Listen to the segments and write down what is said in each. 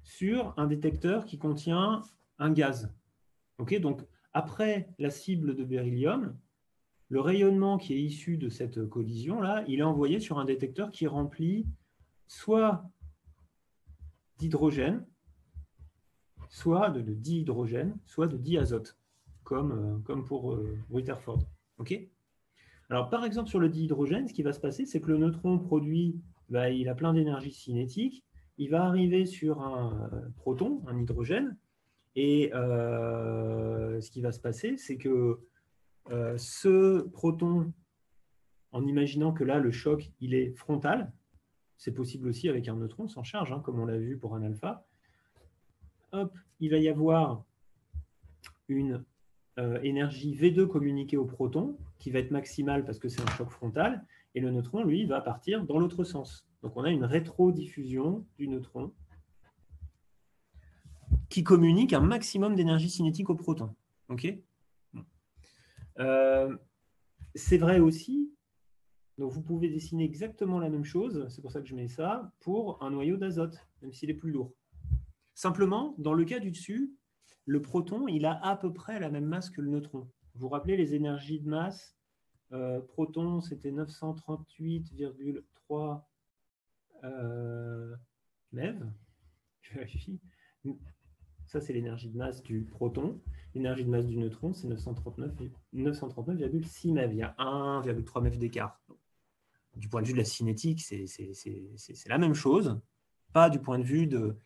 sur un détecteur qui contient un gaz. Okay, donc, après la cible de beryllium, le rayonnement qui est issu de cette collision-là, il est envoyé sur un détecteur qui remplit soit d'hydrogène, soit de dihydrogène, soit de diazote, comme pour Rutherford. Okay, alors, par exemple, sur le dihydrogène, ce qui va se passer, c'est que le neutron produit, il a plein d'énergie cinétique, il va arriver sur un proton, un hydrogène, et ce qui va se passer, c'est que ce proton, en imaginant que là, le choc, il est frontal, c'est possible aussi avec un neutron sans charge, hein, comme on l'a vu pour un alpha, hop, il va y avoir une énergie V2 communiquée au proton, qui va être maximale parce que c'est un choc frontal, et le neutron, lui, va partir dans l'autre sens. Donc on a une rétrodiffusion du neutron qui communique un maximum d'énergie cinétique au proton. Okay, c'est vrai aussi, donc vous pouvez dessiner exactement la même chose, c'est pour ça que je mets ça, pour un noyau d'azote, même s'il est plus lourd. Simplement, dans le cas du dessus, le proton, il a à peu près la même masse que le neutron. Vous vous rappelez les énergies de masse, proton, c'était 938,3 MeV. Je vérifie. Ça, c'est l'énergie de masse du proton. L'énergie de masse du neutron, c'est 939,6 MeV. Il y a 1,3 MeV d'écart. Du point de vue de la cinétique, c'est la même chose. Pas du point de vue de...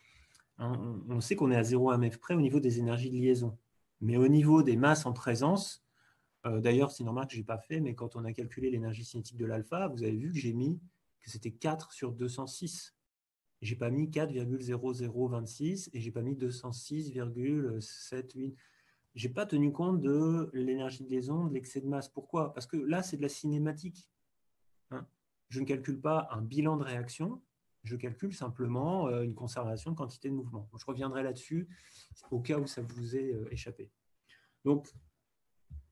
On sait qu'on est à 0,1 MeV près au niveau des énergies de liaison. Mais au niveau des masses en présence, d'ailleurs, c'est normal que je n'ai pas fait, mais quand on a calculé l'énergie cinétique de l'alpha, vous avez vu que j'ai mis que c'était 4 sur 206. Je n'ai pas mis 4,0026 et je n'ai pas mis 206,78. Je n'ai pas tenu compte de l'énergie de liaison, de l'excès de masse. Pourquoi? Parce que là, c'est de la cinématique. Hein, je ne calcule pas un bilan de réaction, je calcule simplement une conservation de quantité de mouvement. Donc, je reviendrai là-dessus au cas où ça vous est échappé. Donc,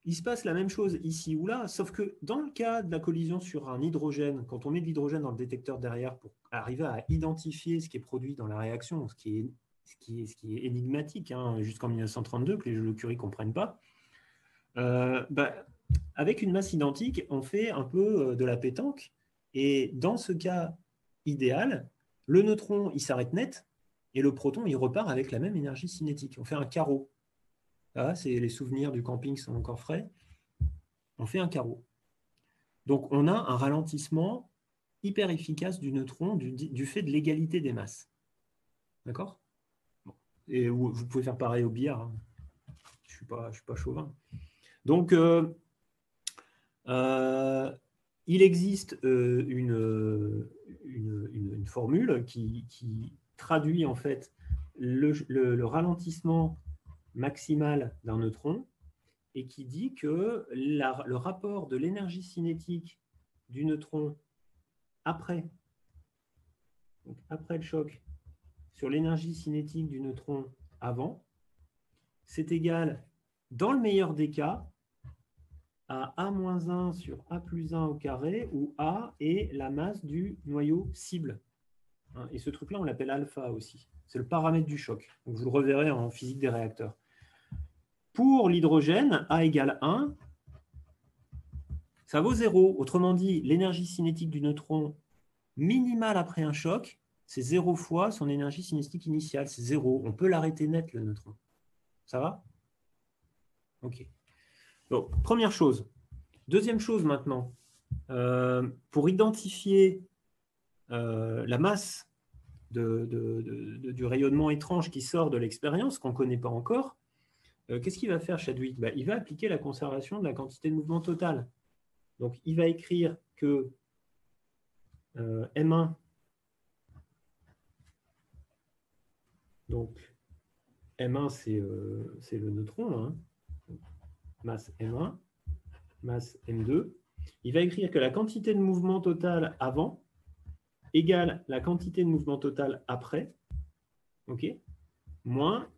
il se passe la même chose ici ou là, sauf que dans le cas de la collision sur un hydrogène, quand on met de l'hydrogène dans le détecteur derrière pour arriver à identifier ce qui est produit dans la réaction, ce qui est énigmatique, hein, jusqu'en 1932, que les Curie ne comprennent pas, avec une masse identique, on fait un peu de la pétanque. Et dans ce cas idéal, le neutron, il s'arrête net, et le proton, il repart avec la même énergie cinétique. On fait un carreau. Là, les souvenirs du camping sont encore frais. On fait un carreau. Donc, on a un ralentissement hyper efficace du neutron du fait de l'égalité des masses. D'accord? Bon. Et vous pouvez faire pareil au billard. Hein. Je suis pas chauvin. Donc, il existe une formule qui traduit en fait le ralentissement maximal d'un neutron et qui dit que le rapport de l'énergie cinétique du neutron après le choc sur l'énergie cinétique du neutron avant, c'est égal, dans le meilleur des cas, à A-1 sur A plus 1 au carré, où A est la masse du noyau cible. Et ce truc-là, on l'appelle alpha aussi. C'est le paramètre du choc. Donc, vous le reverrez en physique des réacteurs. Pour l'hydrogène, A égale 1, ça vaut 0. Autrement dit, l'énergie cinétique du neutron minimale après un choc, c'est 0 fois son énergie cinétique initiale. C'est 0. On peut l'arrêter net, le neutron. Ça va? OK. Donc, première chose. Deuxième chose maintenant. Pour identifier la masse du rayonnement étrange qui sort de l'expérience, qu'on ne connaît pas encore, qu'est-ce qu'il va faire, Chadwick? Il va appliquer la conservation de la quantité de mouvement totale. Donc, il va écrire que M1, donc M1, c'est le neutron, là, hein. Masse M1, masse M2. Il va écrire que la quantité de mouvement total avant égale la quantité de mouvement total après, OK, moins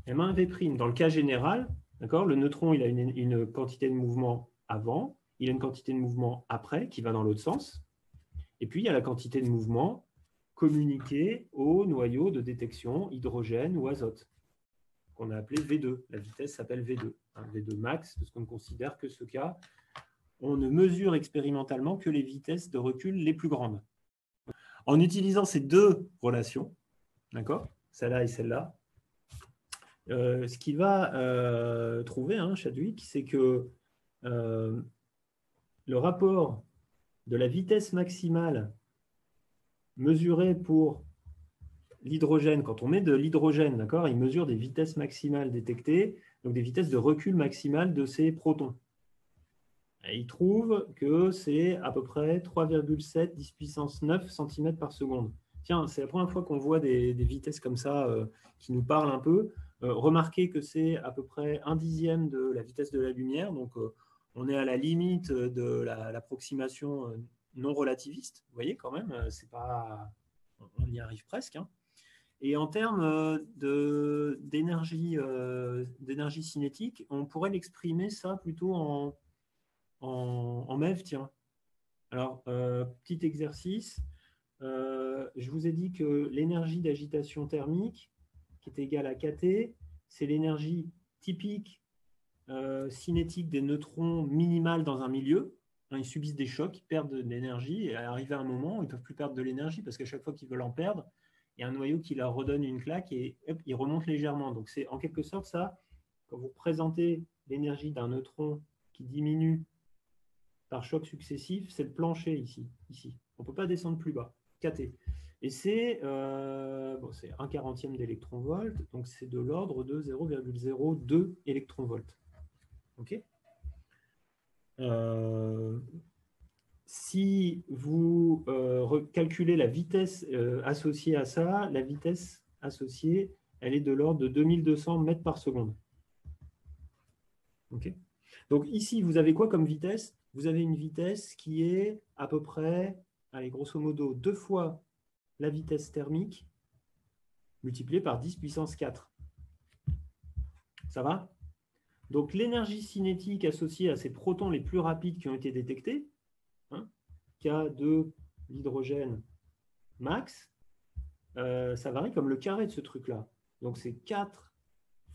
M1 V'. Dans le cas général, le neutron, il a une quantité de mouvement avant, il a une quantité de mouvement après qui va dans l'autre sens, et puis il y a la quantité de mouvement communiquer au noyau de détection hydrogène ou azote, qu'on a appelé V2. La vitesse s'appelle V2. V2 max, parce qu'on ne considère que ce cas. On ne mesure expérimentalement que les vitesses de recul les plus grandes. En utilisant ces deux relations, d'accord, celle-là et celle-là, ce qu'il va trouver, Chadwick, c'est que le rapport de la vitesse maximale mesurée pour l'hydrogène, quand on met de l'hydrogène, d'accord, il mesure des vitesses maximales détectées, donc des vitesses de recul maximales de ces protons. Et il trouve que c'est à peu près 3,7 10 puissance 9 cm par seconde. Tiens, c'est la première fois qu'on voit des vitesses comme ça qui nous parlent un peu. Remarquez que c'est à peu près 1/10 de la vitesse de la lumière, donc on est à la limite de l'approximation non relativiste. Vous voyez quand même, c'est pas, on y arrive presque. Et en termes d'énergie cinétique, on pourrait l'exprimer ça plutôt en MeV, tiens. Alors, petit exercice. Je vous ai dit que l'énergie d'agitation thermique, qui est égale à kT, c'est l'énergie typique cinétique des neutrons minimale dans un milieu. Ils subissent des chocs, ils perdent de l'énergie, et arrivé à un moment, ils ne peuvent plus perdre de l'énergie, parce qu'à chaque fois qu'ils veulent en perdre, il y a un noyau qui leur redonne une claque, et hop, ils remontent légèrement. Donc c'est en quelque sorte ça, quand vous représentez l'énergie d'un neutron qui diminue par choc successif, c'est le plancher ici. On ne peut pas descendre plus bas, kT. Et c'est 1/40 d'électron-volt, donc c'est de l'ordre de 0,02 électron-volt. OK. Si vous calculez la vitesse associée à ça, la vitesse associée, elle est de l'ordre de 2200 mètres par seconde. OK. Donc ici, vous avez quoi comme vitesse? Vous avez une vitesse qui est à peu près, allez, grosso modo, 2 fois la vitesse thermique multipliée par 10 puissance 4. Ça va? Donc l'énergie cinétique associée à ces protons les plus rapides qui ont été détectés, K de l'hydrogène max, ça varie comme le carré de ce truc-là. Donc c'est 4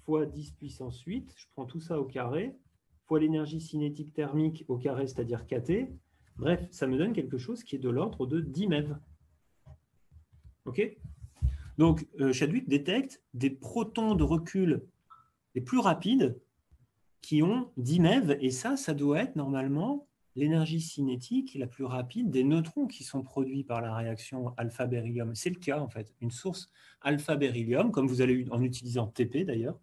fois 10 puissance 8, je prends tout ça au carré, fois l'énergie cinétique thermique au carré, c'est-à-dire kT. Bref, ça me donne quelque chose qui est de l'ordre de 10 MeV. OK? Donc, Chadwick détecte des protons de recul les plus rapides qui ont 10 MeV, et ça doit être normalement l'énergie cinétique la plus rapide des neutrons qui sont produits par la réaction alpha-beryllium. C'est le cas, en fait. Une source alpha-beryllium, comme vous allez en utilisant TP d'ailleurs,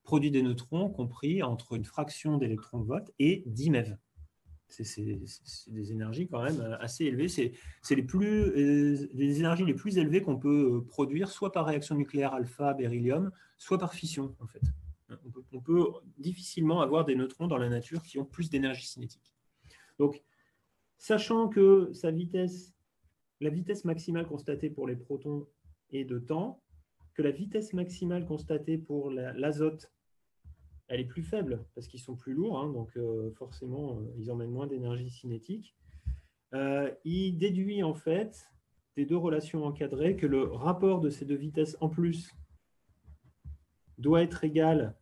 produit des neutrons compris entre une fraction d'électron-volt et 10 MeV. C'est des énergies quand même assez élevées. C'est les énergies les plus élevées qu'on peut produire, soit par réaction nucléaire alpha-beryllium, soit par fission, en fait. On peut difficilement avoir des neutrons dans la nature qui ont plus d'énergie cinétique. Donc, sachant que la vitesse maximale constatée pour les protons est de temps, que la vitesse maximale constatée pour l'azote, elle est plus faible parce qu'ils sont plus lourds, donc forcément, ils emmènent moins d'énergie cinétique. Il déduit en fait des deux relations encadrées que le rapport de ces deux vitesses en plus doit être égal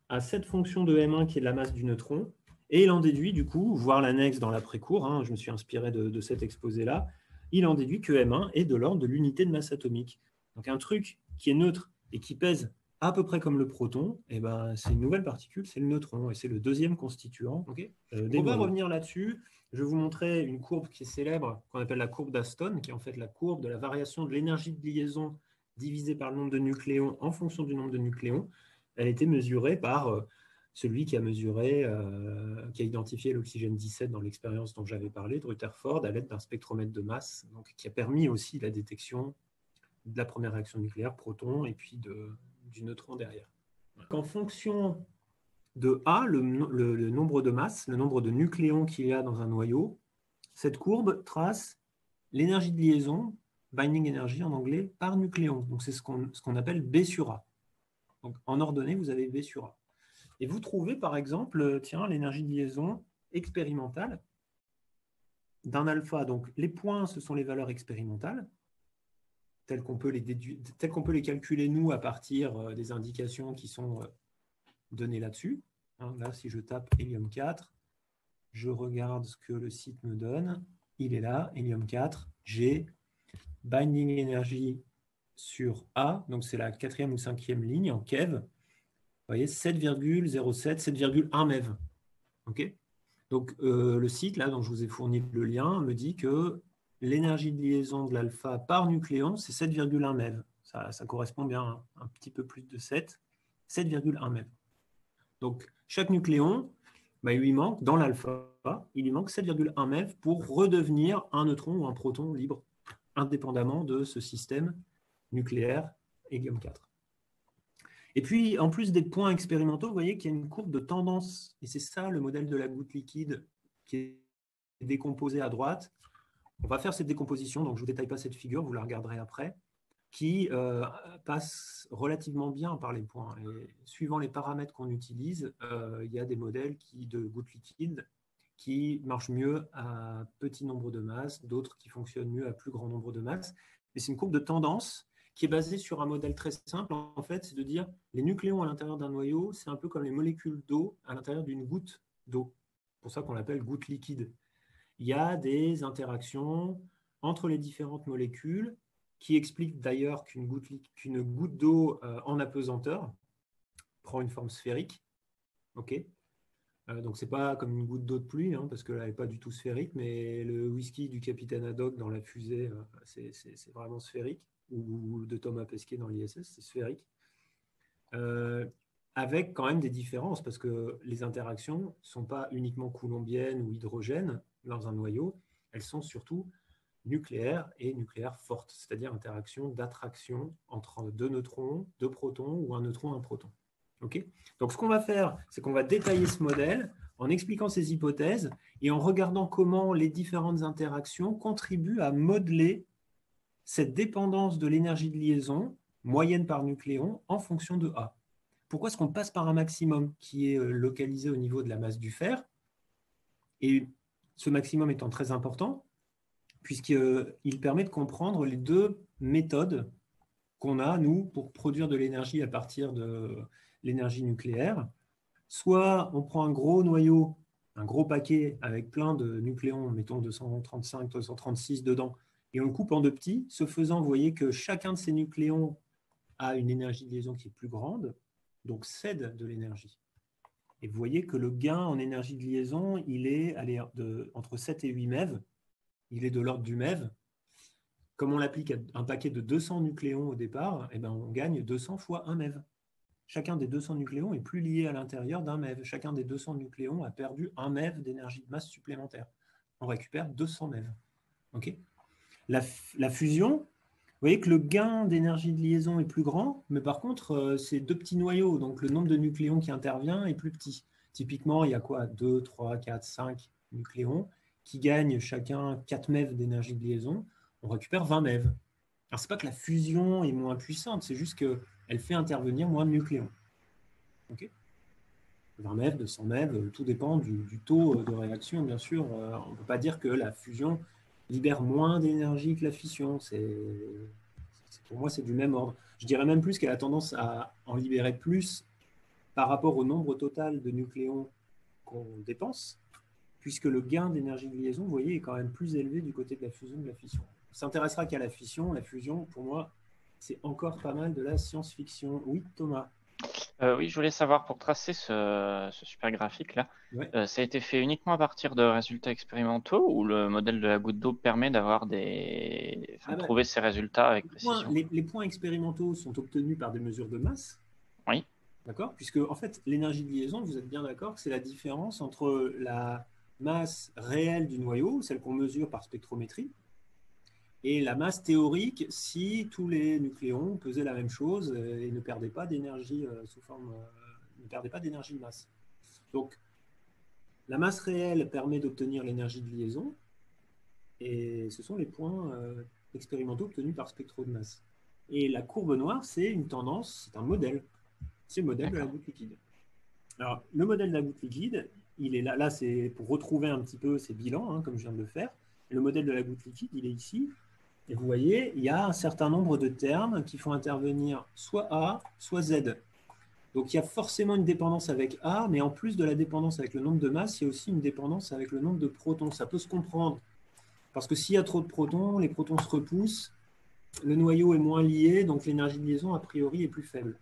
à cette fonction de M1 qui est la masse du neutron. Et il en déduit, du coup, voir l'annexe dans l'après-cours, je me suis inspiré de cet exposé-là, il en déduit que M1 est de l'ordre de l'unité de masse atomique. Donc un truc qui est neutre et qui pèse à peu près comme le proton, c'est une nouvelle particule, c'est le neutron, et c'est le deuxième constituant. On va revenir là-dessus. Je vais vous montrer une courbe qui est célèbre, qu'on appelle la courbe d'Aston, qui est en fait la courbe de la variation de l'énergie de liaison divisée par le nombre de nucléons en fonction du nombre de nucléons. Elle a été mesurée par celui qui a mesuré, qui a identifié l'oxygène 17 dans l'expérience dont j'avais parlé, de Rutherford, à l'aide d'un spectromètre de masse, donc, qui a permis aussi la détection de la première réaction nucléaire, proton, et puis du neutron derrière. Donc, en fonction de A, le nombre de masse, le nombre de nucléons qu'il y a dans un noyau, cette courbe trace l'énergie de liaison, binding energy en anglais, par nucléon. Donc c'est ce qu'on appelle B sur A. Donc en ordonnée, vous avez B sur A. Et vous trouvez par exemple, l'énergie de liaison expérimentale d'un alpha, donc les points, ce sont les valeurs expérimentales, telles qu'on peut les calculer, nous, à partir des indications qui sont données là-dessus. Hein, là, si je tape hélium 4, je regarde ce que le site me donne. Il est là, hélium 4, G, binding energy sur A, donc c'est la 4e ou 5e ligne en keV. Vous voyez, 7,07, 7,1 MeV. OK. Donc, le site, là, dont je vous ai fourni le lien, me dit que l'énergie de liaison de l'alpha par nucléon, c'est 7,1 MeV. Ça correspond bien à un petit peu plus de 7,1 MeV. Donc, chaque nucléon, il lui manque, dans l'alpha, il lui manque 7,1 MeV pour redevenir un neutron ou un proton libre, indépendamment de ce système nucléaire hélium 4. Et puis, en plus des points expérimentaux, vous voyez qu'il y a une courbe de tendance. Et c'est ça le modèle de la goutte liquide qui est décomposée à droite. On va faire cette décomposition, donc je ne vous détaille pas cette figure, vous la regarderez après, qui passe relativement bien par les points. Et suivant les paramètres qu'on utilise, il y a des modèles de gouttes liquides qui marchent mieux à petit nombre de masses, d'autres qui fonctionnent mieux à plus grand nombre de masses. Mais c'est une courbe de tendance qui est basée sur un modèle très simple. En fait, c'est de dire les nucléons à l'intérieur d'un noyau, c'est un peu comme les molécules d'eau à l'intérieur d'une goutte d'eau. C'est pour ça qu'on l'appelle goutte liquide. Il y a des interactions entre les différentes molécules qui expliquent d'ailleurs qu'une goutte d'eau en apesanteur prend une forme sphérique. OK. Donc, ce n'est pas comme une goutte d'eau de pluie, hein, parce qu'elle n'est pas du tout sphérique, mais le whisky du capitaine Haddock dans la fusée, c'est vraiment sphérique, ou de Thomas Pesquet dans l'ISS, c'est sphérique. Avec quand même des différences, parce que les interactions ne sont pas uniquement coulombiennes ou hydrogènes dans un noyau, elles sont surtout nucléaires et nucléaires fortes, c'est-à-dire interactions d'attraction entre deux neutrons, deux protons ou un neutron, un proton. Okay. Donc, ce qu'on va faire, c'est qu'on va détailler ce modèle en expliquant ces hypothèses et en regardant comment les différentes interactions contribuent à modeler cette dépendance de l'énergie de liaison moyenne par nucléon en fonction de A. Pourquoi est-ce qu'on passe par un maximum qui est localisé au niveau de la masse du fer? Et ce maximum étant très important, puisqu'il permet de comprendre les deux méthodes qu'on a, nous, pour produire de l'énergie à partir de l'énergie nucléaire. Soit on prend un gros noyau, un gros paquet avec plein de nucléons, mettons 235, 236 dedans, et on le coupe en deux petits. Ce faisant, vous voyez que chacun de ces nucléons a une énergie de liaison qui est plus grande, donc cède de l'énergie. Et vous voyez que le gain en énergie de liaison, il est entre 7 et 8 MeV. Il est de l'ordre du MeV. Comme on l'applique à un paquet de 200 nucléons au départ, eh ben on gagne 200 fois 1 MeV. Chacun des 200 nucléons est plus lié à l'intérieur d'un MeV. Chacun des 200 nucléons a perdu 1 MeV d'énergie de masse supplémentaire. On récupère 200 MeV. Okay. La fusion, vous voyez que le gain d'énergie de liaison est plus grand, mais par contre, c'est deux petits noyaux, donc le nombre de nucléons qui intervient est plus petit. Typiquement, il y a quoi? 2, 3, 4, 5 nucléons qui gagnent chacun 4 MeV d'énergie de liaison. On récupère 20 MeV. Alors, ce n'est pas que la fusion est moins puissante, c'est juste qu'elle fait intervenir moins de nucléons. Okay. 20 MeV, 200 MeV, tout dépend du taux de réaction, bien sûr. On ne peut pas dire que la fusion libère moins d'énergie que la fission. Pour moi, c'est du même ordre. Je dirais même plus qu'elle a tendance à en libérer plus par rapport au nombre total de nucléons qu'on dépense, puisque le gain d'énergie de liaison, vous voyez, est quand même plus élevé du côté de la fusion que de la fission. On s'intéressera qu'à la fission. La fusion, pour moi, c'est encore pas mal de la science-fiction. Oui, Thomas? Oui, je voulais savoir, pour tracer ce super graphique-là, Ouais. ça a été fait uniquement à partir de résultats expérimentaux ou le modèle de la goutte d'eau permet d'avoir de trouver ces résultats avec précision? Les points expérimentaux sont obtenus par des mesures de masse. Oui. D'accord? Puisque, en fait, l'énergie de liaison, vous êtes bien d'accord que c'est la différence entre la masse réelle du noyau, celle qu'on mesure par spectrométrie, et la masse théorique si tous les nucléons pesaient la même chose et ne perdaient pas d'énergie ne perdaient pas d'énergie de masse. Donc, la masse réelle permet d'obtenir l'énergie de liaison, et ce sont les points expérimentaux obtenus par spectro de masse. Et la courbe noire, c'est une tendance, c'est un modèle. C'est le modèle de la goutte liquide. Alors, le modèle de la goutte liquide, il est là. Là, c'est pour retrouver un petit peu ces bilans, hein, comme je viens de le faire. le modèle de la goutte liquide, il est ici. Et vous voyez, il y a un certain nombre de termes qui font intervenir soit A, soit Z. Donc il y a forcément une dépendance avec A, mais en plus de la dépendance avec le nombre de masses, il y a aussi une dépendance avec le nombre de protons. Ça peut se comprendre, parce que s'il y a trop de protons, les protons se repoussent, le noyau est moins lié, donc l'énergie de liaison, a priori, est plus faible.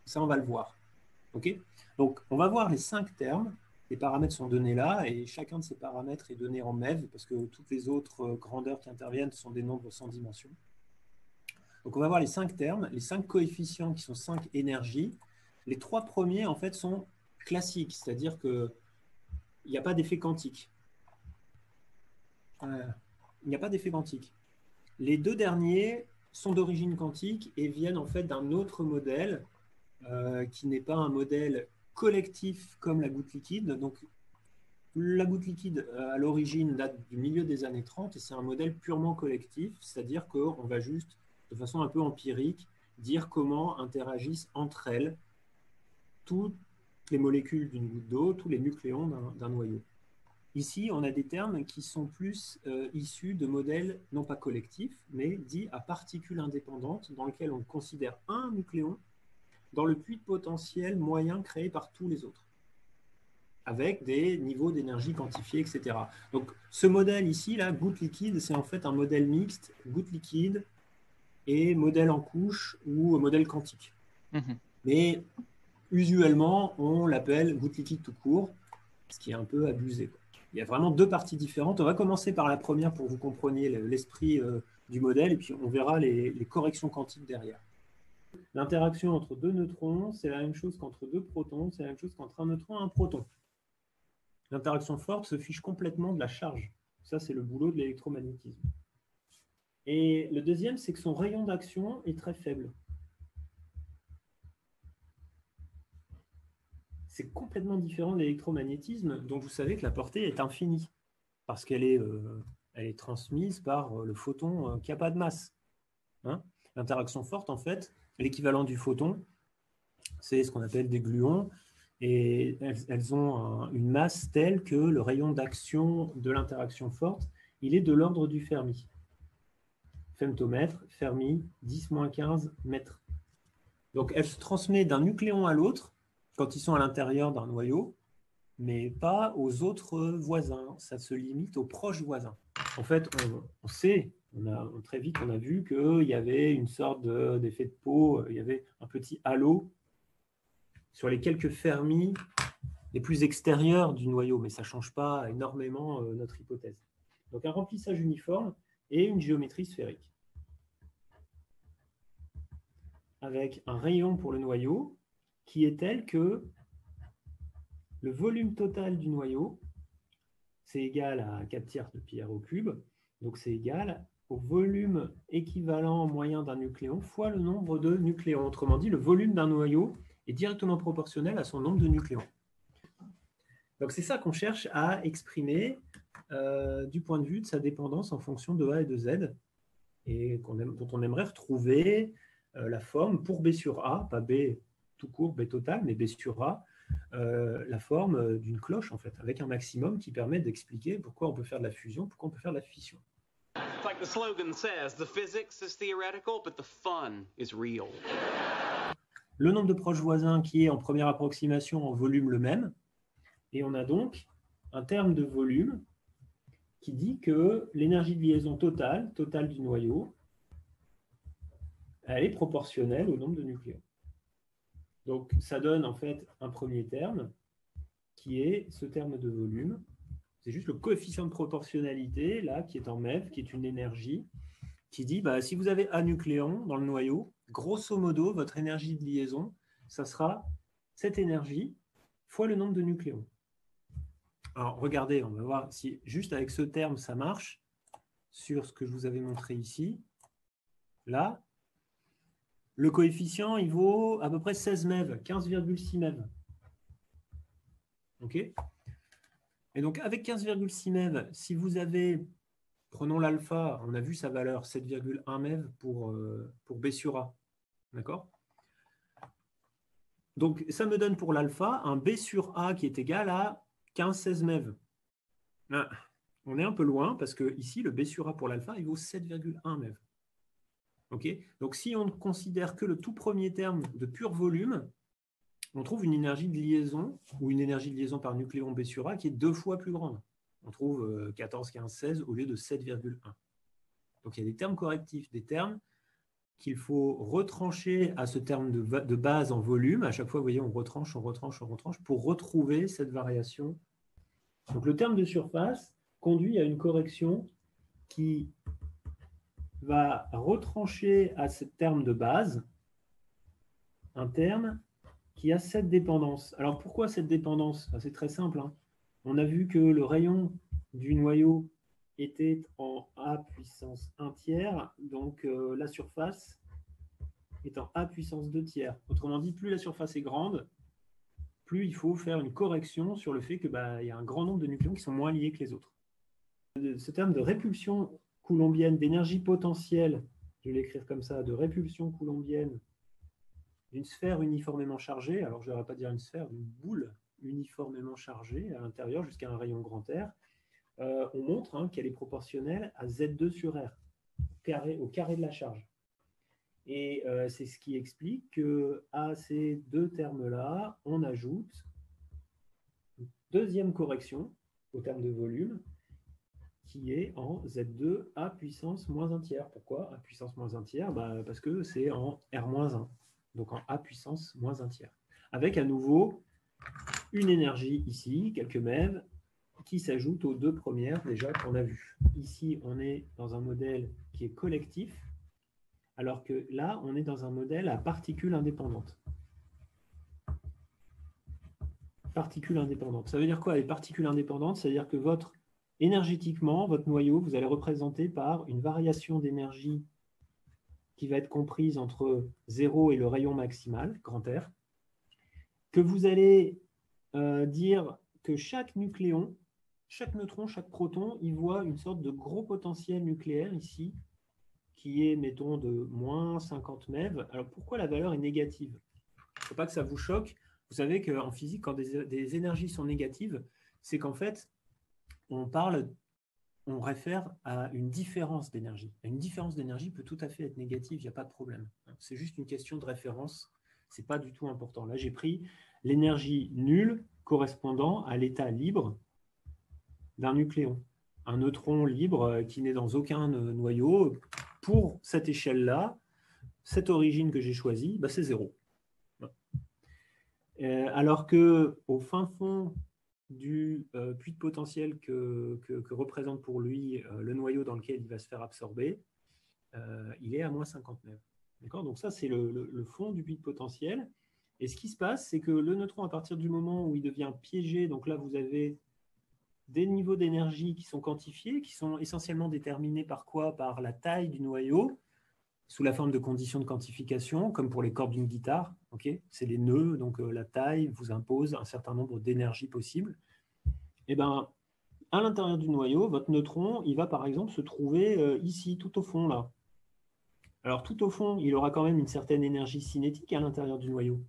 Ça, on va le voir. Okay, donc, on va voir les 5 termes. Les paramètres sont donnés là, et chacun de ces paramètres est donné en MEV, parce que toutes les autres grandeurs qui interviennent sont des nombres sans dimension. Donc, on va voir les 5 termes, les 5 coefficients qui sont 5 énergies. Les 3 premiers, en fait, sont classiques, c'est-à-dire qu'il n'y a pas d'effet quantique. Il n'y a pas d'effet quantique. Les 2 derniers sont d'origine quantique et viennent en fait d'un autre modèle qui n'est pas un modèle collectif comme la goutte liquide. Donc, la goutte liquide, à l'origine, date du milieu des années 30 et c'est un modèle purement collectif, c'est-à-dire qu'on va juste, de façon un peu empirique, dire comment interagissent entre elles toutes les molécules d'une goutte d'eau, tous les nucléons d'un noyau. Ici, on a des termes qui sont plus issus de modèles non pas collectifs, mais dits à particules indépendantes, dans lesquels on considère un nucléon dans le puits de potentiel moyen créé par tous les autres, avec des niveaux d'énergie quantifiés, etc. Donc, ce modèle ici, là, goutte liquide, c'est en fait un modèle mixte, goutte liquide et modèle en couche ou modèle quantique. Mais usuellement, on l'appelle goutte liquide tout court, ce qui est un peu abusé, quoi. Il y a vraiment 2 parties différentes. On va commencer par la première pour que vous compreniez l'esprit du modèle, et puis on verra les corrections quantiques derrière. L'interaction entre 2 neutrons, c'est la même chose qu'entre 2 protons, c'est la même chose qu'entre un neutron et un proton. L'interaction forte se fiche complètement de la charge. Ça, c'est le boulot de l'électromagnétisme. Et le deuxième, c'est que son rayon d'action est très faible. C'est complètement différent de l'électromagnétisme, dont vous savez que la portée est infinie, parce qu'elle est transmise par le photon qui n'a pas de masse. Hein? L'interaction forte, en fait, l'équivalent du photon, c'est ce qu'on appelle des gluons, et elles ont une masse telle que le rayon d'action de l'interaction forte, il est de l'ordre du Fermi. Femtomètre, Fermi, 10-15 mètres. Donc, elle se transmet d'un nucléon à l'autre quand ils sont à l'intérieur d'un noyau, mais pas aux autres voisins. Ça se limite aux proches voisins. En fait, on sait, très vite, on a vu qu'il y avait une sorte d'effet de peau, il y avait un petit halo sur les quelques Fermi les plus extérieurs du noyau, mais ça ne change pas énormément notre hypothèse. Donc un remplissage uniforme et une géométrie sphérique. Avec un rayon pour le noyau qui est tel que le volume total du noyau, c'est égal à 4 tiers de pi r au cube, donc c'est égal au volume équivalent moyen d'un nucléon fois le nombre de nucléons. Autrement dit, le volume d'un noyau est directement proportionnel à son nombre de nucléons. Donc c'est ça qu'on cherche à exprimer du point de vue de sa dépendance en fonction de A et de Z, et dont on aimerait retrouver la forme pour B sur A, pas B tout court, B total, mais B sur A, la forme d'une cloche, en fait, avec un maximum qui permet d'expliquer pourquoi on peut faire de la fusion, pourquoi on peut faire de la fission. Like the slogan says, the physics is theoretical, but the fun is real. Le nombre de proches voisins qui est en première approximation en volume le même, et on a donc un terme de volume qui dit que l'énergie de liaison totale du noyau, elle est proportionnelle au nombre de nucléons. Donc ça donne en fait un premier terme qui est ce terme de volume. C'est juste le coefficient de proportionnalité, là, qui est en MEV, qui est une énergie, qui dit, si vous avez un nucléon dans le noyau, grosso modo, votre énergie de liaison, ça sera cette énergie fois le nombre de nucléons. Alors, regardez, on va voir si juste avec ce terme, ça marche sur ce que je vous avais montré ici. Là, le coefficient, il vaut à peu près 16 MeV, 15,6 MeV. OK ? Et donc, avec 15,6 MeV, si vous avez, prenons l'alpha, on a vu sa valeur, 7,1 MeV pour B sur A. D'accord ? Donc, ça me donne pour l'alpha un B sur A qui est égal à 15-16 MeV. on est un peu loin parce que ici, le B sur A pour l'alpha, il vaut 7,1 MeV. Okay, donc, si on ne considère que le tout premier terme de pur volume, on trouve une énergie de liaison ou une énergie de liaison par nucléon B sur A qui est 2 fois plus grande. On trouve 14, 15, 16 au lieu de 7,1. Donc, il y a des termes correctifs, des termes qu'il faut retrancher à ce terme de base en volume. À chaque fois, vous voyez, on retranche pour retrouver cette variation. Donc, le terme de surface conduit à une correction qui va retrancher à ce terme de base un terme qui a cette dépendance. Alors, pourquoi cette dépendance? C'est très simple. On a vu que le rayon du noyau était en A puissance 1 tiers, donc la surface est en A puissance 2 tiers. Autrement dit, plus la surface est grande, plus il faut faire une correction sur le fait qu'il y a un grand nombre de nucléons qui sont moins liés que les autres. Ce terme de répulsion coulombienne, d'énergie potentielle, je vais l'écrire comme ça, de répulsion coulombienne d'une sphère uniformément chargée, alors je ne devrais pas dire une sphère, d'une boule uniformément chargée à l'intérieur jusqu'à un rayon grand R, on montre qu'elle est proportionnelle à Z2 sur R, au carré de la charge. Et c'est ce qui explique qu'à ces deux termes-là, on ajoute une deuxième correction au terme de volume qui est en Z2 A puissance moins 1 tiers. Pourquoi A puissance moins 1 tiers? Parce que c'est en R-1, donc en A puissance moins 1 tiers. Avec à nouveau une énergie ici, quelques MeV, qui s'ajoute aux deux premières déjà qu'on a vues. Ici, on est dans un modèle qui est collectif, alors que là, on est dans un modèle à particules indépendantes. Particules indépendantes. Ça veut dire quoi, les particules indépendantes? C'est-à-dire que énergétiquement, votre noyau, vous allez représenter par une variation d'énergie qui va être comprise entre 0 et le rayon maximal, grand R, que vous allez dire que chaque nucléon, chaque neutron, chaque proton, il voit une sorte de gros potentiel nucléaire ici, qui est, mettons, de moins 50 MeV. Alors, pourquoi la valeur est négative? Il ne faut pas que ça vous choque. Vous savez qu'en physique, quand des énergies sont négatives, c'est qu'en fait, on réfère à une différence d'énergie. Une différence d'énergie peut tout à fait être négative, il n'y a pas de problème. C'est juste une question de référence, ce n'est pas du tout important. Là, j'ai pris l'énergie nulle correspondant à l'état libre d'un nucléon. Un neutron libre qui n'est dans aucun noyau, pour cette échelle-là, cette origine que j'ai choisie, c'est 0. Alors qu'au fin fond du puits de potentiel que représente pour lui le noyau dans lequel il va se faire absorber, il est à moins 50 MeV. Donc ça, c'est le fond du puits de potentiel. Et ce qui se passe, c'est que le neutron, à partir du moment où il devient piégé, donc là, vous avez des niveaux d'énergie qui sont quantifiés, qui sont essentiellement déterminés par quoi? Par la taille du noyau, sous la forme de conditions de quantification, comme pour les cordes d'une guitare. C'est les nœuds, donc la taille vous impose un certain nombre d'énergies possibles. Et à l'intérieur du noyau, votre neutron, il va par exemple se trouver ici, tout au fond, là. Alors, tout au fond, il aura quand même une certaine énergie cinétique à l'intérieur du noyau.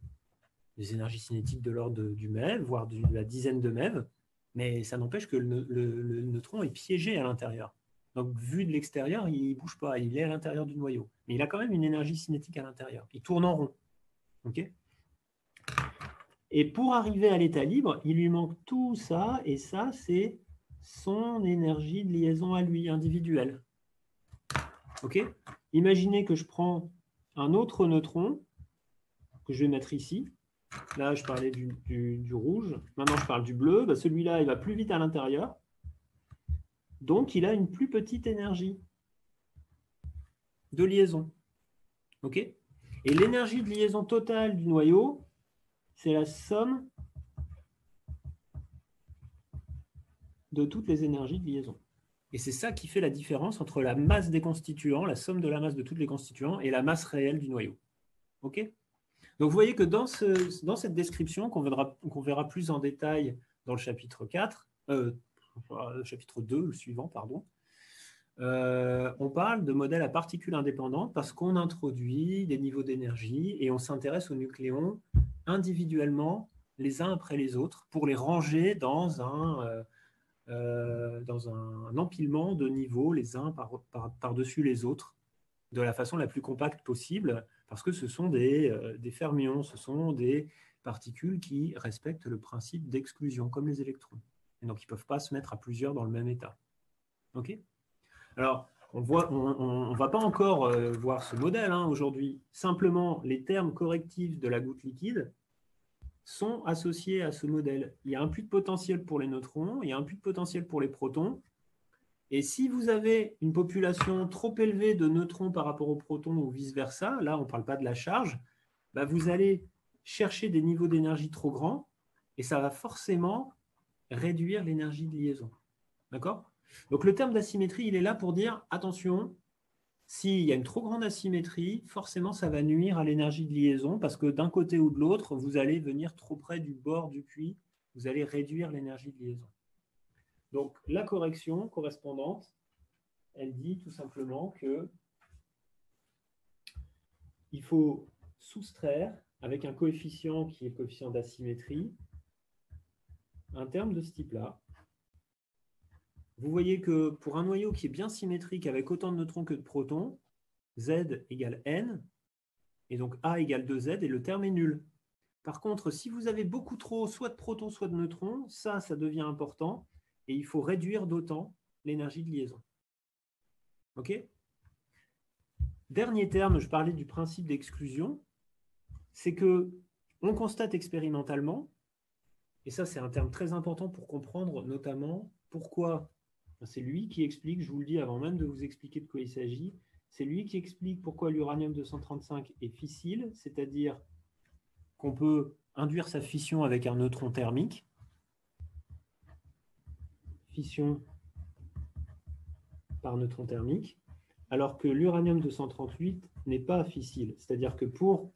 Des énergies cinétiques de l'ordre du MeV, voire de la dizaine de MeV, mais ça n'empêche que le neutron est piégé à l'intérieur. Donc, vu de l'extérieur, il ne bouge pas, il est à l'intérieur du noyau. Mais il a quand même une énergie cinétique à l'intérieur. Il tourne en rond. Et pour arriver à l'état libre, il lui manque tout ça, et ça, c'est son énergie de liaison à lui, individuelle. Imaginez que je prends un autre neutron, que je vais mettre ici. Là, je parlais du rouge. Maintenant, je parle du bleu. Celui-là, il va plus vite à l'intérieur. Donc, il a une plus petite énergie de liaison. Et l'énergie de liaison totale du noyau, c'est la somme de toutes les énergies de liaison. Et c'est ça qui fait la différence entre la masse des constituants, la somme de la masse de tous les constituants, et la masse réelle du noyau. Donc, vous voyez que dans cette description, qu'on verra plus en détail dans le chapitre 4, chapitre 2, le suivant, pardon, on parle de modèles à particules indépendantes parce qu'on introduit des niveaux d'énergie et on s'intéresse aux nucléons individuellement, les uns après les autres, pour les ranger dans dans un empilement de niveaux, les uns par-dessus les autres, de la façon la plus compacte possible, parce que ce sont des fermions, ce sont des particules qui respectent le principe d'exclusion, comme les électrons. Et donc, ils ne peuvent pas se mettre à plusieurs dans le même état. OK ? Alors, on ne va pas encore voir ce modèle aujourd'hui. Simplement, les termes correctifs de la goutte liquide sont associés à ce modèle. Il y a un puits de potentiel pour les neutrons, il y a un puits de potentiel pour les protons. Et si vous avez une population trop élevée de neutrons par rapport aux protons ou vice-versa, là, on ne parle pas de la charge, bah, vous allez chercher des niveaux d'énergie trop grands et ça va forcément réduire l'énergie de liaison. D'accord ? Donc, le terme d'asymétrie, il est là pour dire, attention, s'il y a une trop grande asymétrie, forcément, ça va nuire à l'énergie de liaison parce que d'un côté ou de l'autre, vous allez venir trop près du bord du puits, vous allez réduire l'énergie de liaison. Donc, la correction correspondante, elle dit tout simplement que il faut soustraire, avec un coefficient qui est le coefficient d'asymétrie, un terme de ce type-là. Vous voyez que pour un noyau qui est bien symétrique avec autant de neutrons que de protons, Z égale N, et donc A égale 2Z, et le terme est nul. Par contre, si vous avez beaucoup trop, soit de protons, soit de neutrons, ça devient important, et il faut réduire d'autant l'énergie de liaison. OK ? Dernier terme, je parlais du principe d'exclusion, c'est que on constate expérimentalement, et ça c'est un terme très important pour comprendre notamment pourquoi, c'est lui qui explique, je vous le dis avant même de vous expliquer de quoi il s'agit, c'est lui qui explique pourquoi l'uranium-235 est fissile, c'est-à-dire qu'on peut induire sa fission avec un neutron thermique, fission par neutron thermique, alors que l'uranium-238 n'est pas fissile. C'est-à-dire que pour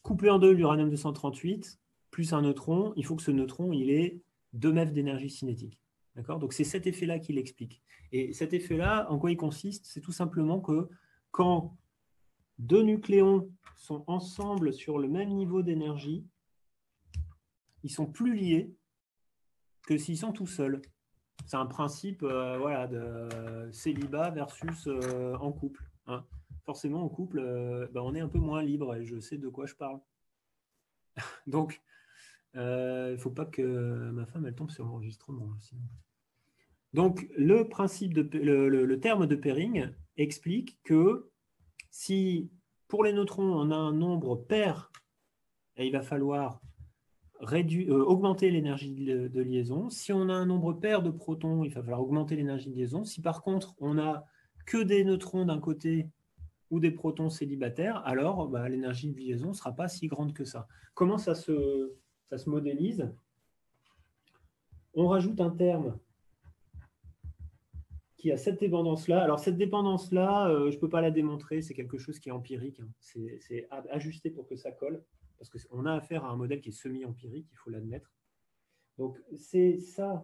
couper en deux l'uranium-238 plus un neutron, il faut que ce neutron il ait 2 MeV d'énergie cinétique. D'accord ? Donc c'est cet effet-là qui l'explique. Et cet effet-là, en quoi il consiste ? C'est tout simplement que quand 2 nucléons sont ensemble sur le même niveau d'énergie, ils sont plus liés que s'ils sont tout seuls. C'est un principe voilà, de célibat versus en couple. Hein. Forcément, en couple, on est un peu moins libre et je sais de quoi je parle. Donc, il ne faut pas que ma femme elle tombe sur l'enregistrement. Sinon. Donc, le terme de pairing explique que si pour les neutrons, on a un nombre pair, et il va falloir augmenter l'énergie de liaison. Si on a un nombre pair de protons, il va falloir augmenter l'énergie de liaison. Si par contre, on n'a que des neutrons d'un côté ou des protons célibataires, alors l'énergie de liaison ne sera pas si grande que ça. Comment ça se modélise ? On rajoute un terme qui a cette dépendance-là. Alors, cette dépendance-là, je ne peux pas la démontrer, c'est quelque chose qui est empirique. Hein. C'est ajusté pour que ça colle. Parce qu'on a affaire à un modèle qui est semi-empirique, il faut l'admettre. Donc, c'est ça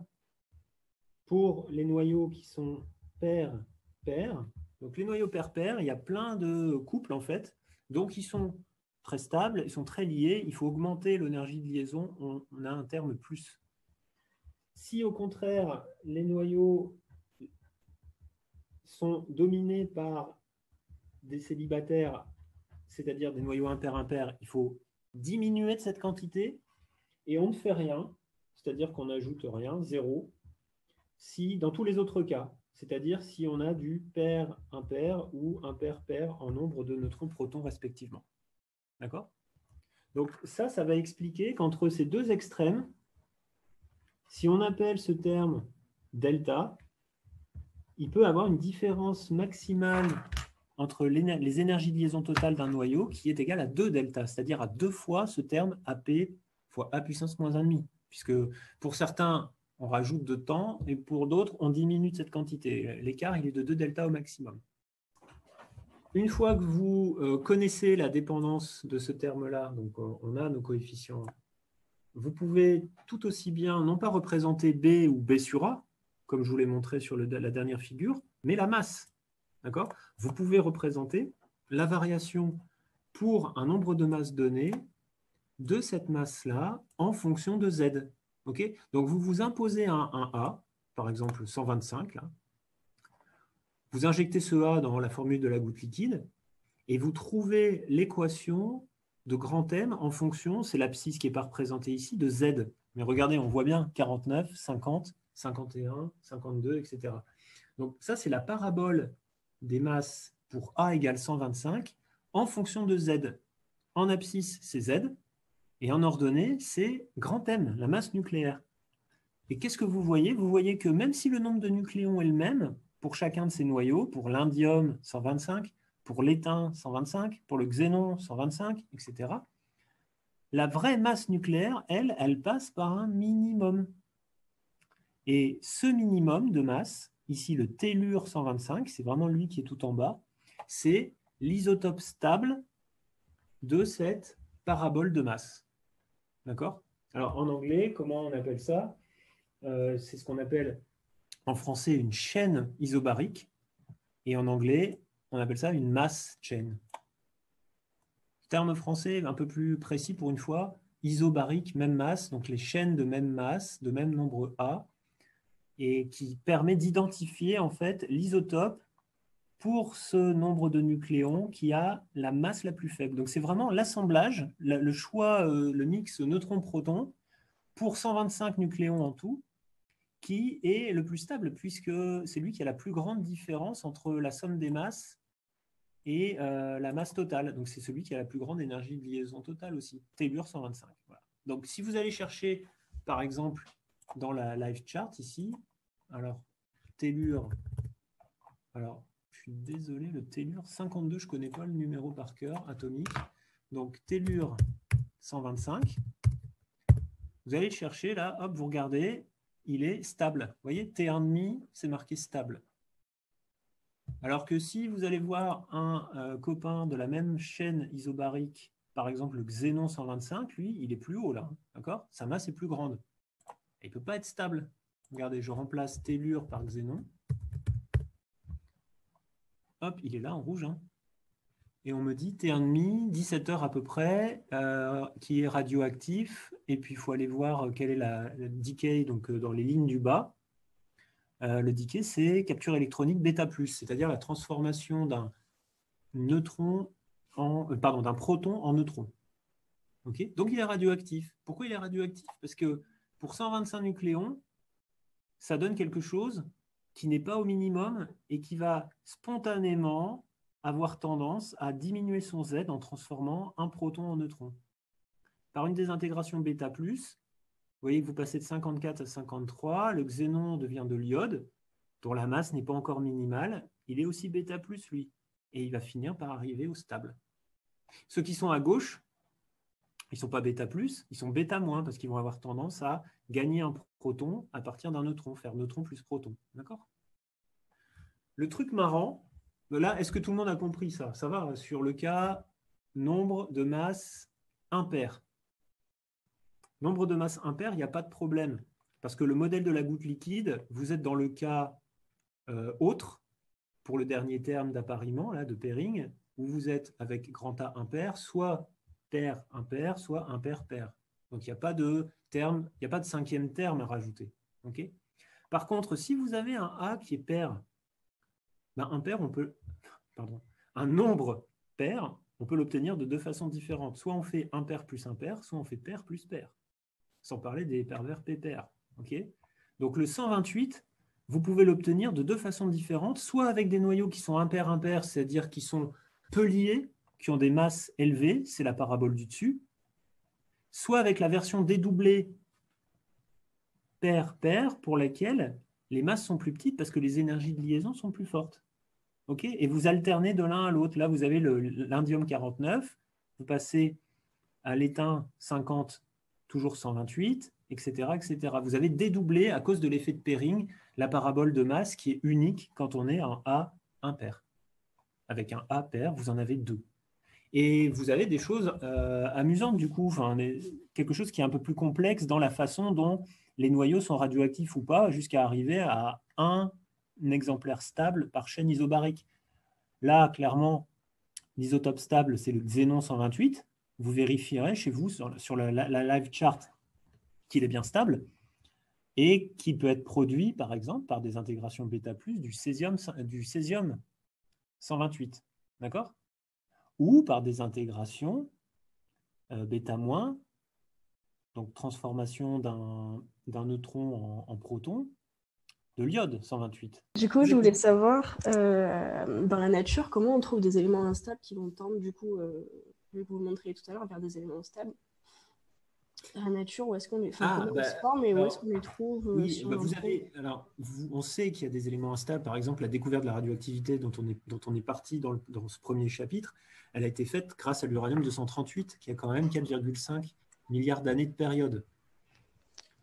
pour les noyaux qui sont pair-pair. Donc, les noyaux pair-pair, il y a plein de couples, en fait. Donc, ils sont très stables, ils sont très liés. Il faut augmenter l'énergie de liaison. On a un terme plus. Si, au contraire, les noyaux sont dominés par des célibataires, c'est-à-dire des noyaux impair-impair, il faut diminuer de cette quantité et on ne fait rien, c'est-à-dire qu'on n'ajoute rien, 0, si dans tous les autres cas, c'est-à-dire si on a du pair-impair ou impair-pair en nombre de neutrons-protons respectivement. D'accord ? Donc ça va expliquer qu'entre ces deux extrêmes, si on appelle ce terme delta, il peut avoir une différence maximale entre les énergies de liaison totale d'un noyau qui est égale à 2 delta, c'est-à-dire à 2 fois ce terme AP fois A puissance moins 1,5, puisque pour certains, on rajoute de temps, et pour d'autres, on diminue de cette quantité. L'écart, il est de 2 delta au maximum. Une fois que vous connaissez la dépendance de ce terme-là, donc on a nos coefficients, vous pouvez tout aussi bien, non pas représenter B ou B sur A, comme je vous l'ai montré sur la dernière figure, mais la masse. D'accord ? Vous pouvez représenter la variation pour un nombre de masses donné de cette masse-là en fonction de Z. Okay ? Donc, vous vous imposez un A par exemple 125, là. Vous injectez ce A dans la formule de la goutte liquide et vous trouvez l'équation de grand M en fonction, c'est l'abscisse qui n'est pas représentée ici, de Z. Mais regardez, on voit bien 49, 50, 51, 52, etc. Donc ça, c'est la parabole des masses pour A égale 125 en fonction de Z. En abscisse, c'est Z, et en ordonnée, c'est grand M, la masse nucléaire. Et qu'est-ce que vous voyez? Vous voyez que même si le nombre de nucléons est le même pour chacun de ces noyaux, pour l'indium 125, pour l'étain 125, pour le xénon 125, etc., la vraie masse nucléaire, elle passe par un minimum. Et ce minimum de masse, ici le tellure 125, c'est vraiment lui qui est tout en bas, c'est l'isotope stable de cette parabole de masse. D'accord? Alors en anglais, comment on appelle ça? C'est ce qu'on appelle en français une chaîne isobarique, et en anglais, on appelle ça une mass chain. Terme français un peu plus précis pour une fois, isobarique, même masse, donc les chaînes de même masse, de même nombre A, et qui permet d'identifier en fait l'isotope pour ce nombre de nucléons qui a la masse la plus faible. Donc c'est vraiment l'assemblage, le choix, le mix neutron-proton pour 125 nucléons en tout, qui est le plus stable, puisque c'est lui qui a la plus grande différence entre la somme des masses et la masse totale. Donc c'est celui qui a la plus grande énergie de liaison totale aussi, tellure 125. Voilà. Donc si vous allez chercher, par exemple, dans la live chart ici, alors tellure, alors je suis désolé, le tellure 52, je ne connais pas le numéro par cœur, atomique. Donc tellure 125, vous allez le chercher là, hop, vous regardez, il est stable. Vous voyez, T1,5, c'est marqué stable. Alors que si vous allez voir un copain de la même chaîne isobarique, par exemple le xénon 125, lui, il est plus haut là, d'accord? Sa masse est plus grande. Il ne peut pas être stable. Regardez, je remplace tellure par xénon. Hop, il est là en rouge. Hein. Et on me dit T1,5, 17 heures à peu près, qui est radioactif. Et puis, il faut aller voir quelle est la decay donc, dans les lignes du bas. Le decay, c'est capture électronique bêta+, c'est-à-dire la transformation d'un neutron d'un proton en neutron. Okay, donc, il est radioactif. Pourquoi il est radioactif? Parce que pour 125 nucléons, ça donne quelque chose qui n'est pas au minimum et qui va spontanément avoir tendance à diminuer son Z en transformant un proton en neutron. Par une désintégration bêta+, vous voyez que vous passez de 54 à 53, le xénon devient de l'iode, dont la masse n'est pas encore minimale, il est aussi bêta+, lui, et il va finir par arriver au stable. Ceux qui sont à gauche, ils ne sont pas bêta+, ils sont bêta-, parce qu'ils vont avoir tendance à gagner un proton à partir d'un neutron, faire neutron plus proton. D'accord? Le truc marrant, là, est-ce que tout le monde a compris ça? Ça va sur le cas nombre de masse impair. Nombre de masse impair, il n'y a pas de problème. Parce que le modèle de la goutte liquide, vous êtes dans le cas autre, pour le dernier terme d'appariement, là, de pairing, où vous êtes avec grand A impair, soit pair impair, soit impair pair. Donc il n'y a pas de terme, il n'y a pas de cinquième terme à rajouter. Okay? Par contre, si vous avez un A qui est pair, ben impair, on peut, un nombre pair, on peut l'obtenir de deux façons différentes. Soit on fait impair plus impair, soit on fait pair plus pair. Sans parler des pervers p-pair. Okay? Donc le 128, vous pouvez l'obtenir de deux façons différentes, soit avec des noyaux qui sont impair-impair, c'est-à-dire qui sont peu liés, qui ont des masses élevées, c'est la parabole du dessus, soit avec la version dédoublée pair-pair, pour laquelle les masses sont plus petites parce que les énergies de liaison sont plus fortes. Okay? Et vous alternez de l'un à l'autre. Là, vous avez l'indium 49, vous passez à l'étain 50, toujours 128, etc., etc. Vous avez dédoublé, à cause de l'effet de pairing, la parabole de masse qui est unique quand on est en A impair. Avec un A pair, vous en avez deux. Et vous avez des choses amusantes du coup, quelque chose qui est un peu plus complexe dans la façon dont les noyaux sont radioactifs ou pas, jusqu'à arriver à un exemplaire stable par chaîne isobarique. Là, clairement, l'isotope stable, c'est le xénon 128. Vous vérifierez chez vous sur la live chart qu'il est bien stable. et qui peut être produit, par exemple, par des intégrations bêta+, du césium 128, d'accord? Ou par des intégrations bêta-, donc transformation d'un neutron en proton, de l'iode 128. Du coup, je voulais savoir, dans la nature, comment on trouve des éléments instables qui vont tendre, du coup, vu que vous montriez tout à l'heure, vers des éléments stables. Dans la nature, où est-ce qu'on les, comment ils se forment et où est-ce qu'on les trouve oui, on sait qu'il y a des éléments instables. Par exemple, la découverte de la radioactivité dont on est parti dans ce premier chapitre, elle a été faite grâce à l'uranium 238, qui a quand même 4,5 milliards d'années de période.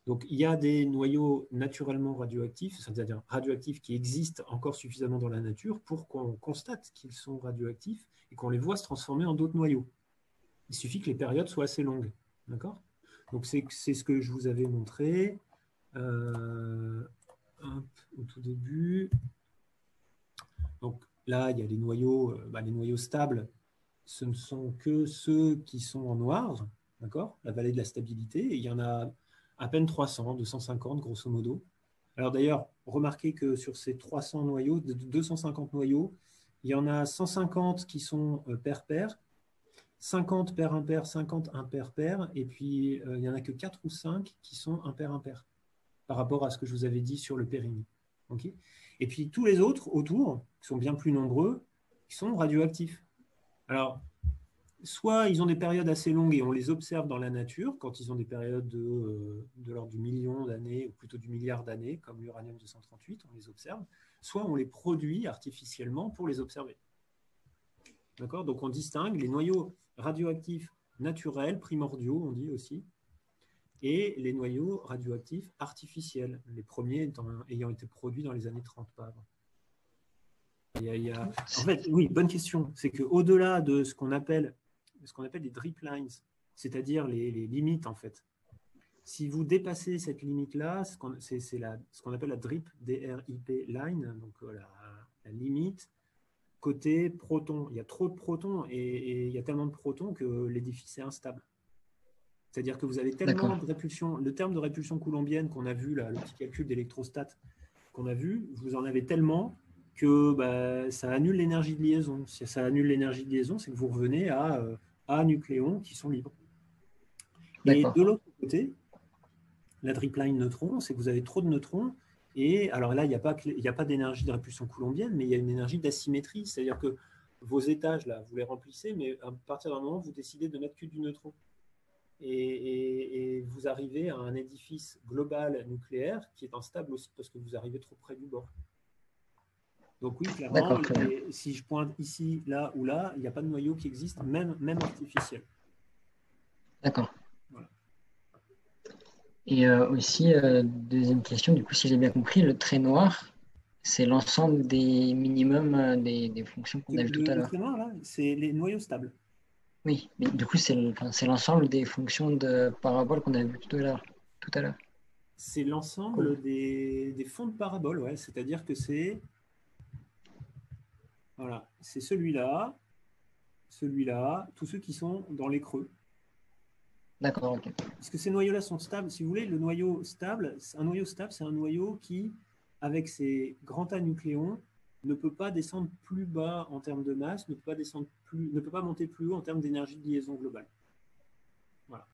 Donc, il y a des noyaux naturellement radioactifs, c'est-à-dire radioactifs qui existent encore suffisamment dans la nature pour qu'on constate qu'ils sont radioactifs et qu'on les voit se transformer en d'autres noyaux. Il suffit que les périodes soient assez longues. D'accord ? Donc, c'est ce que je vous avais montré au tout début. Donc, là, il y a les noyaux stables. Ce ne sont que ceux qui sont en noir, d'accord ? La vallée de la stabilité. Et il y en a à peine 300, 250 grosso modo. Alors d'ailleurs, remarquez que sur ces 300 noyaux, 250 noyaux, il y en a 150 qui sont pair-pair, 50 pair-impair, 50 impair-pair, et puis il n'y en a que 4 ou 5 qui sont impair-impair, par rapport à ce que je vous avais dit sur le périnée. Okay ? Et puis tous les autres autour, qui sont bien plus nombreux, qui sont radioactifs. Alors, soit ils ont des périodes assez longues et on les observe dans la nature, quand ils ont des périodes de l'ordre du million d'années, ou plutôt du milliard d'années, comme l'uranium 238, on les observe, soit on les produit artificiellement pour les observer. D'accord ? Donc on distingue les noyaux radioactifs naturels, primordiaux, on dit aussi, et les noyaux radioactifs artificiels, les premiers ayant été produits dans les années 30, pas avant. En fait, oui, bonne question. C'est qu'au-delà de ce qu'on appelle les drip lines, c'est-à-dire les limites, en fait. Si vous dépassez cette limite-là, c'est ce qu'on appelle la DRIP, D-R-I-P line, donc la limite côté proton. Il y a trop de protons et il y a tellement de protons que l'édifice est instable. C'est-à-dire que vous avez tellement de répulsion, le terme de répulsion coulombienne qu'on a vu, là, le petit calcul d'électrostat qu'on a vu, vous en avez tellement que ça annule l'énergie de liaison. Si ça annule l'énergie de liaison, c'est que vous revenez à nucléons qui sont libres. Et de l'autre côté, la dripline neutron, c'est que vous avez trop de neutrons. Et alors là, il n'y a pas d'énergie de répulsion coulombienne, mais il y a une énergie d'asymétrie. C'est-à-dire que vos étages, là, vous les remplissez, mais à partir d'un moment, vous décidez de mettre que du neutron. Et vous arrivez à un édifice global nucléaire qui est instable aussi parce que vous arrivez trop près du bord. Donc oui, clairement, si je pointe ici, là ou là, il n'y a pas de noyau qui existe, même artificiel. D'accord. Voilà. Et aussi, deuxième question, du coup, si j'ai bien compris, le trait noir, c'est l'ensemble des minimums des fonctions qu'on a vues tout à l'heure. Le trait noir, là, c'est les noyaux stables. Oui, mais du coup, c'est l'ensemble des fonctions de parabole qu'on a vues tout à l'heure. C'est l'ensemble des fonds de parabole, ouais. C'est-à-dire que c'est celui-là, tous ceux qui sont dans les creux. D'accord, ok. Parce que ces noyaux-là sont stables. Si vous voulez, un noyau stable, c'est un noyau qui, avec ses grands tas nucléons, ne peut pas descendre plus bas en termes de masse, ne peut pas monter plus haut en termes d'énergie de liaison globale.